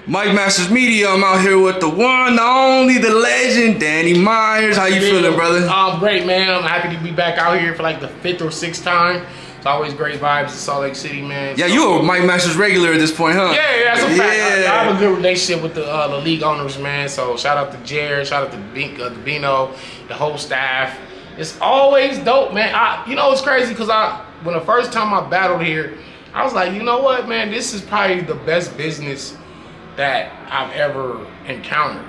Mike Masters Media. I'm out here with the one, the only, the legend, Danny Meyers. How you feeling, brother? I'm great, man. I'm happy to be back out here for like the 5th or 6th time. It's always great vibes in Salt Lake City, man. Yeah, you a Mike Masters regular at this point, huh? Yeah, that's a fact. I have a good relationship with the league owners, man. So shout out to Jared, shout out to Bino, the whole staff. It's always dope, man. You know, it's crazy because when the first time I battled here, I was like, you know what, man, this is probably the best business that I've ever encountered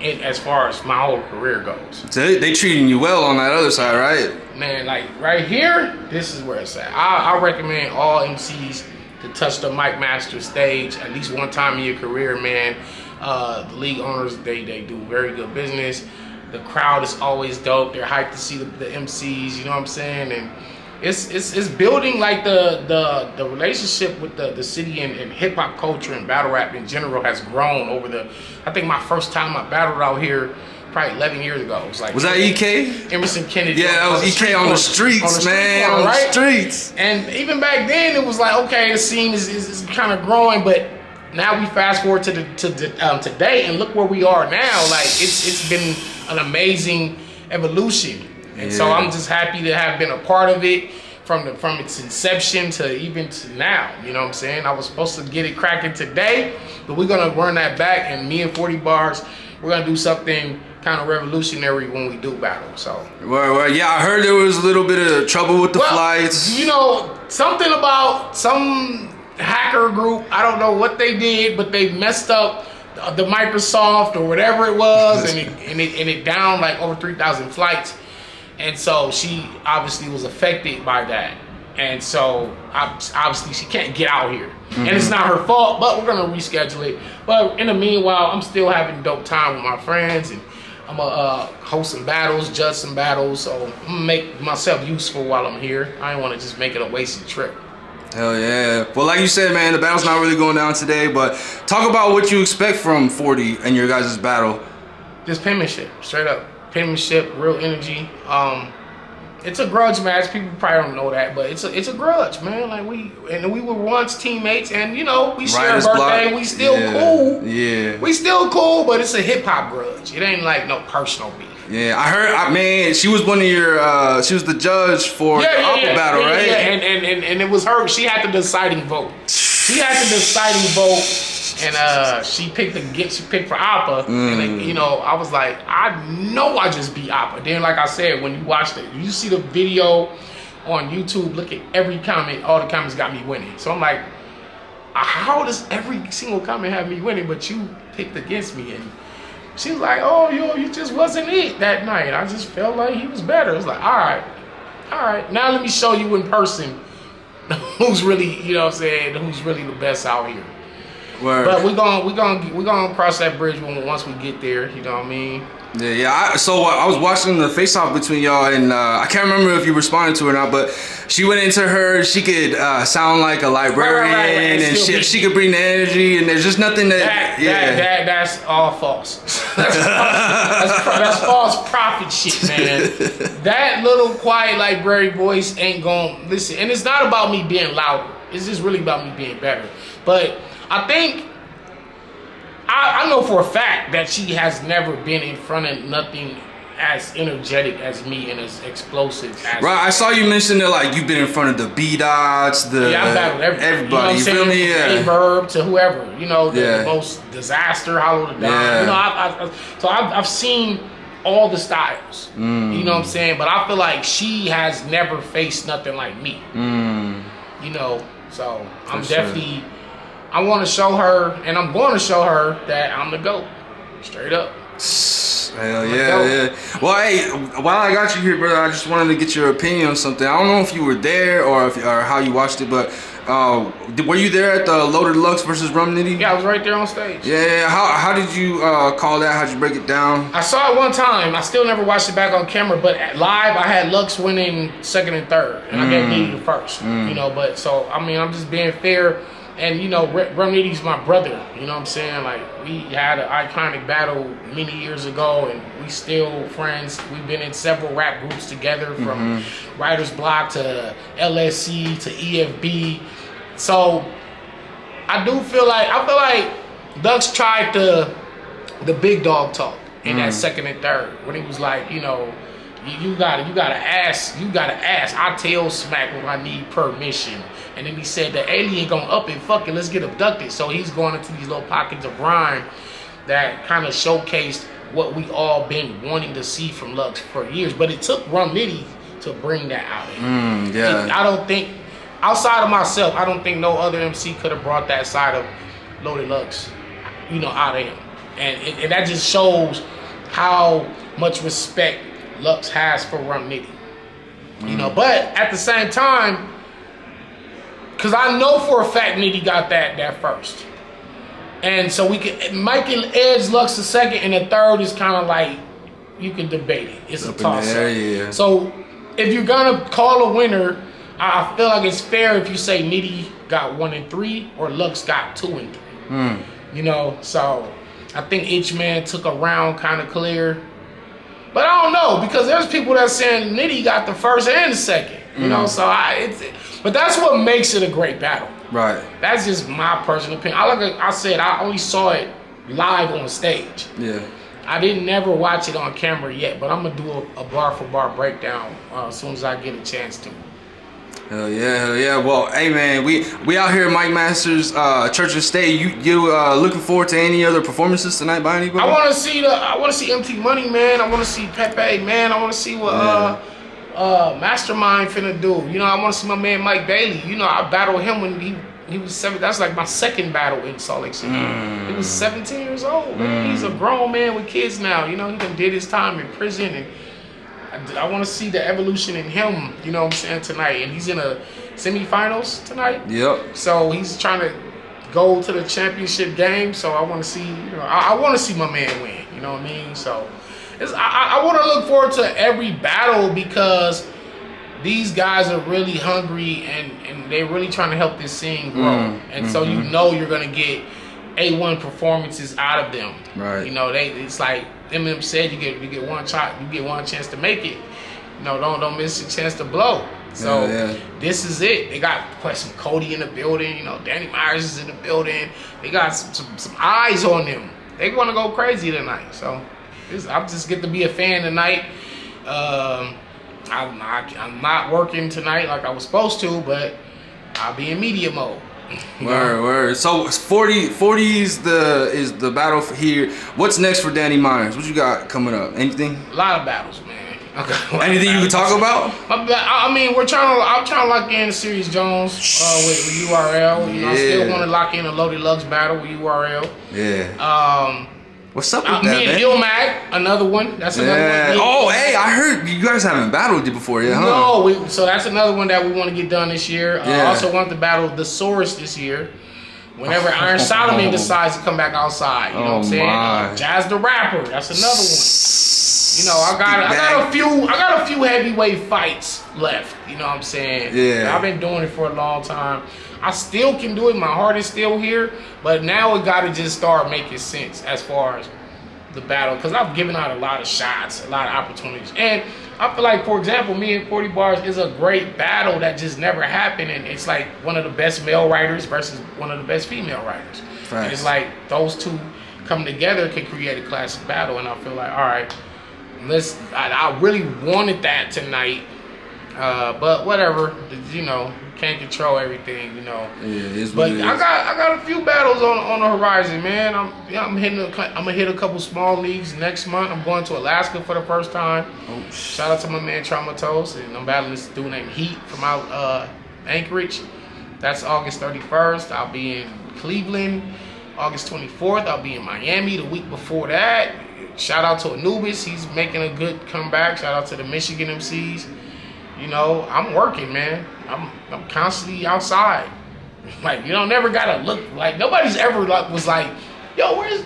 as far as my whole career goes. So they treating you well on that other side, right? Man, like right here, this is where it's at. I recommend all MCs to touch the Mike Masters stage at least one time in your career, man. The league owners, they do very good business. The crowd is always dope. They're hyped to see the MCs, you know what I'm saying? And it's building like the relationship with the city and hip hop culture and battle rap in general has grown over I think my first time I battled out here probably 11 years ago. It was like, was that EK? Emerson Kennedy. Yeah, that was EK on the streets, man. On the streets. And even back then, it was like, okay, the scene is kind of growing, but now we fast forward to today, and look where we are now. Like it's been an amazing evolution. And so I'm just happy to have been a part of it from its inception to even to now. You know what I'm saying? I was supposed to get it cracking today, but we're gonna run that back, and me and 40 Bars, we're gonna do something kind of revolutionary when we do battle. So well, yeah, I heard there was a little bit of trouble with the flights. You know, something about some hacker group, I don't know what they did, but they messed up the Microsoft or whatever it was, and it downed like over 3,000 flights. And so she obviously was affected by that. And so obviously she can't get out here. And it's not her fault, but we're gonna reschedule it. But in the meanwhile, I'm still having dope time with my friends, and I'm gonna host some battles, judge some battles. So I'm gonna make myself useful while I'm here. I don't wanna just make it a wasted trip. Hell yeah. Well, like you said, man, the battle's not really going down today, but talk about what you expect from 40 and your guys' battle. Just penmanship, straight up. Penmanship, real energy. It's a grudge match. People probably don't know that, but it's a grudge, man. Like we were once teamates, and you know we share a birthday. And we still cool. Yeah. We still cool, but it's a hip hop grudge. It ain't like no personal beef. Yeah, I heard. Man, she was one of your. She was the judge for the upper battle, right? Yeah, and it was her. She had the deciding vote. She had the deciding vote. And she picked for Appa, and you know, I was like, I know I just beat Appa. Then, like I said, when you watched it, you see the video on YouTube. Look at every comment; all the comments got me winning. So I'm like, how does every single comment have me winning, but you picked against me? And she was like, oh, you just wasn't it that night. I just felt like he was better. It's like, all right. Now let me show you in person who's really, you know what I'm saying, who's really the best out here. Word. But we're gonna cross that bridge once we get there. You know what I mean? Yeah. So I was watching the face-off between y'all, and I can't remember if you responded to it or not. But she went into her. She could sound like a librarian, and she could bring the energy. And there's just nothing that's all false. that's false prophet shit, man. That little quiet librarian voice ain't gonna listen. And it's not about me being louder. It's just really about me being better. But I think I know for a fact that she has never been in front of nothing as energetic as me and as explosive as right. I saw you mention that like you've been in front of the B-Dots, I battled everybody. You feel me? Yeah. A-Verb to whoever, you know, the most disaster, Hollow the Dime. Yeah. You know, I've seen all the styles. You know what I'm saying? But I feel like she has never faced nothing like me. You know, so I'm definitely. I want to show her, and I'm going to show her that I'm the GOAT. Straight up. Hell yeah. Well, hey, while I got you here, brother, I just wanted to get your opinion on something. I don't know if you were there or how you watched it, but were you there at the Loaded Lux versus Rum Nitty? Yeah, I was right there on stage. Yeah. How did you call that? How'd you break it down? I saw it one time. I still never watched it back on camera, but live I had Lux winning 2nd and 3rd, and I gave Nitty the 1st. You know, but so I mean, I'm just being fair. And you know, Rum Nitty's my brother. You know what I'm saying? Like we had an iconic battle many years ago, and we still friends. We've been in several rap groups together, from Writer's Block to LSC to EFB. So I feel like Lux tried the big dog talk in that second and third when he was like, you know, you gotta ask. I tell Smack when I need permission. And then he said the alien gonna up and fuck it, let's get abducted. So he's going into these little pockets of rhyme that kind of showcased what we all been wanting to see from Lux for years. But it took Rum Nitty to bring that out. I don't think, outside of myself, I don't think no other MC could have brought that side of Loaded Lux, you know, out of him. And that just shows how much respect Lux has for Rum Nitty. You know, but at the same time, because I know for a fact Nitty got that first. And so Mike can edge Lux the second, and the third is kind of like, you can debate it. It's a toss-up. Yeah. So if you're going to call a winner, I feel like it's fair if you say Nitty got 1 and 3 or Lux got 2 and 3. You know, so I think each man took a round kind of clear. But I don't know, because there's people that saying Nitty got the first and the second. You know, so but that's what makes it a great battle. Right. That's just my personal opinion. I said I only saw it live on stage. Yeah. I didn't never watch it on camera yet, but I'm gonna do a bar for bar breakdown as soon as I get a chance to. Hell yeah. Well, hey man, we out here at Mike Masters Church of State. You looking forward to any other performances tonight by anybody? I want to see MT Money, man. I want to see Pepe, man. I want to see what Mastermind finna do. You know, I want to see my man Mike Bailey. You know, I battled him when he was 7. That's like my second battle in Salt Lake City. He was 17 years old, man. He's a grown man with kids now. You know, he done did his time in prison, and I want to see the evolution in him, you know what I'm saying, tonight. And he's in a semifinals tonight. Yep. So he's trying to go to the championship game. So I want to see, you know, I want to see my man win. You know what I mean? So I want to look forward to every battle because these guys are really hungry and they're really trying to help this scene grow. And so you know you're going to get A1 performances out of them. Right. You know, it's like Eminem said, you get one shot, you get one chance to make it. You know, don't miss a chance to blow. So this is it. They got some Cody in the building. You know, Danny Meyers is in the building. They got some eyes on them. They want to go crazy tonight. So I'm just get to be a fan tonight. I'm not working tonight like I was supposed to, but I'll be in media mode. Word. So 40 is the battle for here. What's next for Danny Meyers? What you got coming up? Anything? A lot of battles, man. Anything you can talk about? I mean, I'm trying to lock in Sirius Jones with URL. You know, I still want to lock in a Loaded Lux battle with URL. Yeah. What's up with that, me and Ilmac, another one. That's another one. Oh, hey, I heard you guys haven't battled it before yet, huh? No, so that's another one that we want to get done this year. I also want to battle the Source this year. Whenever Iron Solomon decides to come back outside, you know what I'm saying? Jazz the Rapper, that's another one. You know, I got a few heavyweight fights left. You know what I'm saying? Yeah. I've been doing it for a long time. I still can do it. My heart is still here, but now we got to just start making sense as far as the battle, because I've given out a lot of shots, a lot of opportunities, and I feel like, for example, me and 40 Bars is a great battle that just never happened, and it's like one of the best male writers versus one of the best female writers. And it's like those two come together can create a classic battle, and I feel like, all right, I really wanted that tonight, but whatever, you know. Can't control everything, you know. Yeah, but I got a few battles on the horizon, man. I'm gonna hit a couple small leagues next month. I'm going to Alaska for the first time. Oh, shout out to my man Traumatose, and I'm battling this dude named Heat from out Anchorage. That's August 31st. I'll be in Cleveland August 24th. I'll be in Miami the week before that. Shout out to Anubis, he's making a good comeback. Shout out to the Michigan MCs. You know, I'm working, man. I'm constantly outside. Like, you know, never gotta look like nobody's ever was like, yo, where's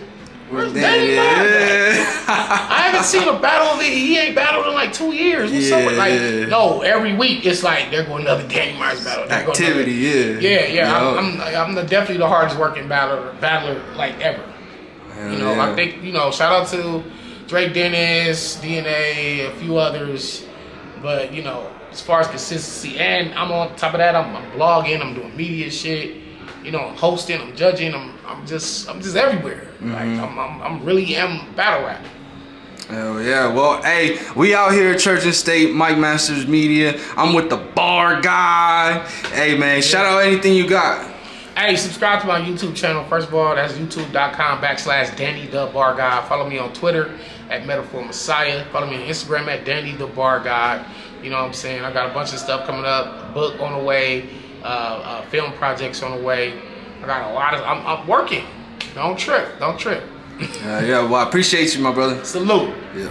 Danny Meyers? I haven't seen a battle of it. He ain't battled in like 2 years. What's up with, like, no, every week it's like there go another Danny Meyers battle. Activity, I'm definitely the hardest working battler like ever. You know, I think, you know, shout out to Drake Dennis, DNA, a few others, but you know, as far as consistency, and I'm on top of that, I'm blogging, I'm doing media shit. hosting, I'm judging, I'm just everywhere. Like I'm really am battle rap. Hell yeah. Well, hey, we out here at Church and State, Mike Masters Media. I'm with the bar guy. Hey, man, shout out anything you got. Hey, subscribe to my YouTube channel. First of all, that's youtube.com/Danny the Bar Guy. Follow me on Twitter at Metaphor Messiah. Follow me on Instagram at Danny the Bar Guy. You know what I'm saying? I got a bunch of stuff coming up. Book on the way. Film projects on the way. I got a lot of. I'm working. Don't trip. Yeah, well, I appreciate you, my brother. Salute. Yeah.